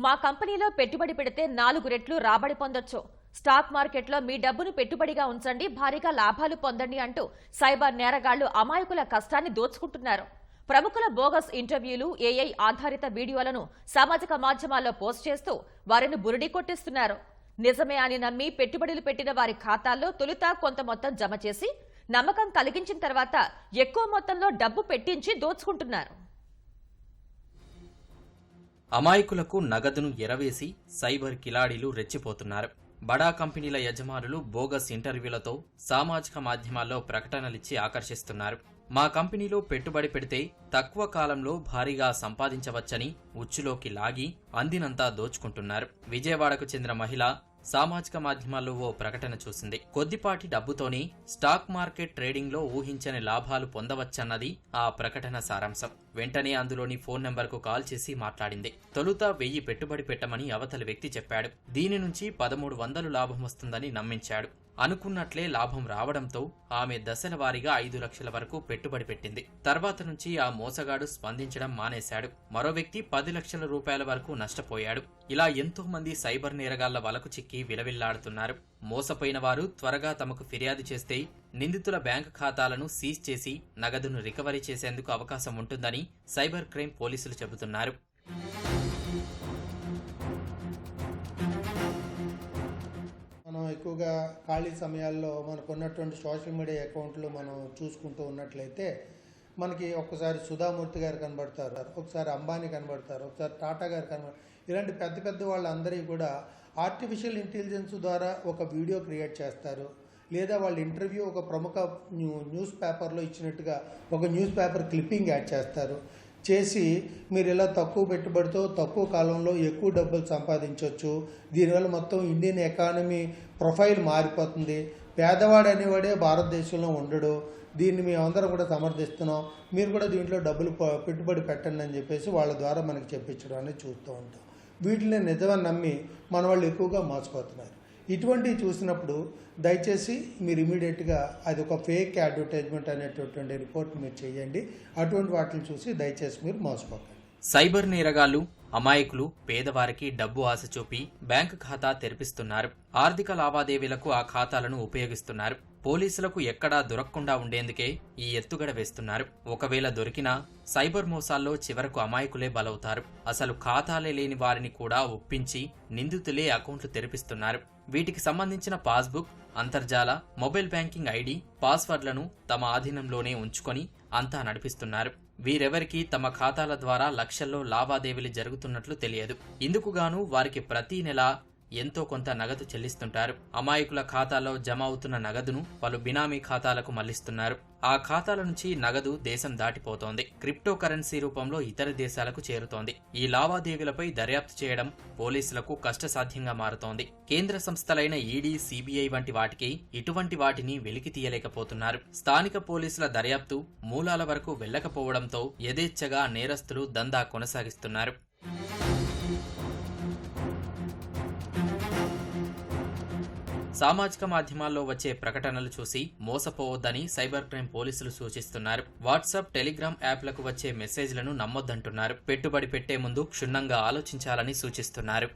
మా కంపెనీలో పెట్టుబడి పెడితే 4 రెట్లు రాబడి పొందొచ్చు. స్టాక్ మార్కెట్లో మీ డబ్బును పెట్టుబడిగా ఉంచండి, భారీగా లాభాలు పొందండి అంటూ సైబర్ నేరగాళ్లు అమాయకుల కష్టాన్ని దోచుకుంటున్నారు. ప్రముఖుల బోగస్ ఇంటర్వ్యూలు, ఏఐ ఆధారిత వీడియోలను సామాజిక మాధ్యమాల్లో పోస్ట్ చేస్తూ వారిని బురిడి కొట్టిస్తున్నారు. నిజమే అని నమ్మి పెట్టుబడులు పెట్టిన వారి ఖాతాల్లో తొలుత కొంత మొత్తం జమ చేసి నమ్మకం కలిగించిన తర్వాత ఎక్కువ మొత్తంలో డబ్బు పెట్టించి దోచుకుంటున్నారు. అమాయకులకు నగదును ఎరవేసి సైబర్ కిలాడీలు రెచ్చిపోతున్నారు. బడా కంపెనీల యజమానులు బోగస్ ఇంటర్వ్యూలతో సామాజిక మాధ్యమాల్లో ప్రకటనలిచ్చి ఆకర్షిస్తున్నారు. మా కంపెనీలో పెట్టుబడి పెడితే తక్కువ కాలంలో భారీగా సంపాదించవచ్చని ఉచ్చులోకి లాగి అందినంతా దోచుకుంటున్నారు. విజయవాడకు చెందిన మహిళ సామాజిక మాధ్యమాల్లో ఓ ప్రకటన చూసింది. కొద్దిపాటి డబ్బుతోనే స్టాక్ మార్కెట్ ట్రేడింగ్లో ఊహించని లాభాలు పొందవచ్చన్నది ఆ ప్రకటన సారాంశం. వెంటనే అందులోని ఫోన్ నెంబర్కు కాల్ చేసి మాట్లాడింది. తొలుత 1000 పెట్టుబడి పెట్టమని అవతలి వ్యక్తి చెప్పాడు. దీని నుంచి 1300 లాభం వస్తుందని నమ్మించాడు. అనుకున్నట్లే లాభం రావడంతో ఆమె దశల వారీగా 5 లక్షల వరకు పెట్టుబడి పెట్టింది. తర్వాత నుంచి ఆ మోసగాడు స్పందించడం మానేశాడు. మరో వ్యక్తి 10 లక్షల రూపాయల వరకు నష్టపోయాడు. ఇలా ఎంతో మంది సైబర్ నేరగాళ్ల వలకు చిక్కి విలవిల్లాడుతున్నారు. మోసపోయిన వారు త్వరగా తమకు ఫిర్యాదు చేస్తే నిందితుల బ్యాంకు ఖాతాలను సీజ్ చేసి నగదును రికవరీ చేసేందుకు అవకాశం ఉంటుందని సైబర్ క్రైమ్ పోలీసులు చెబుతున్నారు. ఎక్కువగా ఖాళీ సమయాల్లో మనకు ఉన్నటువంటి సోషల్ మీడియా అకౌంట్లు మనం చూసుకుంటూ ఉన్నట్లయితే మనకి ఒక్కసారి సుధామూర్తి గారు కనబడతారు, ఒకసారి అంబానీ కనబడతారు, ఒకసారి టాటా గారు కనబడతారు. ఇలాంటి పెద్ద పెద్ద వాళ్ళందరికీ కూడా ఆర్టిఫిషియల్ ఇంటెలిజెన్స్ ద్వారా ఒక వీడియో క్రియేట్ చేస్తారు, లేదా వాళ్ళ ఇంటర్వ్యూ ఒక ప్రముఖ న్యూస్ పేపర్లో ఇచ్చినట్టుగా ఒక న్యూస్ పేపర్ క్లిప్పింగ్ యాడ్ చేస్తారు. చేసి మీరు ఇలా తక్కువ పెట్టుబడితో తక్కువ కాలంలో ఎక్కువ డబ్బులు సంపాదించవచ్చు, దీనివల్ల మొత్తం ఇండియన్ ఎకానమీ ప్రొఫైల్ మారిపోతుంది, పేదవాడు అనేవాడే భారతదేశంలో ఉండడు, దీన్ని మేమందరం కూడా సమర్థిస్తున్నాం, మీరు కూడా దీంట్లో డబ్బులు పెట్టుబడి పెట్టండి అని చెప్పేసి వాళ్ళ ద్వారా మనకి చెప్పించడం అనేది చూస్తూ ఉంటాం. వీటిని నిజమని నమ్మి మన వాళ్ళు ఎక్కువగా మోసపోతున్నారు. ఇటువంటివి చూసినప్పుడు దయచేసి మీరు ఇమీడియట్గా అది ఒక ఫేక్ అడ్వర్టైజ్మెంట్ అనేటటువంటి రిపోర్ట్ మీరు చేయండి. అటువంటి వాటిని చూసి దయచేసి మీరు మోసపోకండి. సైబర్ నేరగాళ్లు అమాయకులు పేదవారికి డబ్బు ఆశ చూపి బ్యాంకు ఖాతా తెరిపిస్తున్నారు. ఆర్థిక లావాదేవీలకు ఆ ఖాతాలను ఉపయోగిస్తున్నారు. పోలీసులకు ఎక్కడా దొరకకుండా ఉండేందుకే ఈ ఎత్తుగడ వేస్తున్నారు. ఒకవేళ దొరికినా సైబర్ మోసాల్లో చివరకు అమాయకులే బలవుతారు. అసలు ఖాతాలే లేని వారిని కూడా ఒప్పించి నిందితులే అకౌంట్లు తెరిపిస్తున్నారు. వీటికి సంబంధించిన పాస్బుక్, అంతర్జాల, మొబైల్ బ్యాంకింగ్ ఐడి, పాస్వర్డ్లను తమ ఆధీనంలోనే ఉంచుకొని అంతా నడిపిస్తున్నారు. వీరెవరికీ తమ ఖాతాల ద్వారా లక్షల్లో లావాదేవీలు జరుగుతున్నట్లు తెలియదు. ఇందుకుగాను వారికి ప్రతి నెల ఎంతో కొంత నగదు చెల్లిస్తుంటారు. అమాయకుల ఖాతాలో జమ అవుతున్న నగదును పలు బినామీ ఖాతాలకు మళ్లిస్తున్నారు. ఆ ఖాతాల నుంచి నగదు దేశం దాటిపోతోంది. క్రిప్టో కరెన్సీ రూపంలో ఇతర దేశాలకు చేరుతోంది. ఈ లావాదేవీలపై దర్యాప్తు చేయడం పోలీసులకు కష్టసాధ్యంగా మారుతోంది. కేంద్ర సంస్థలైన ఈడీ, సిబిఐ వంటి వాటికి ఇటువంటి వాటిని వెలికి తీయలేకపోతున్నారు. స్థానిక పోలీసుల దర్యాప్తు మూలాల వరకు వెళ్లకపోవడంతో యథేచ్ఛగా నేరస్తులు దందా కొనసాగిస్తున్నారు. సామాజిక మాధ్యమాల్లో వచ్చే ప్రకటనలు చూసి మోసపోవద్దని సైబర్ క్రైమ్ పోలీసులు సూచిస్తున్నారు. వాట్సాప్, టెలిగ్రామ్ యాప్లకు వచ్చే మెసేజ్లను నమ్మొద్దంటున్నారు. పెట్టుబడి పెట్టే ముందు క్షుణ్ణంగా ఆలోచించాలని సూచిస్తున్నారు.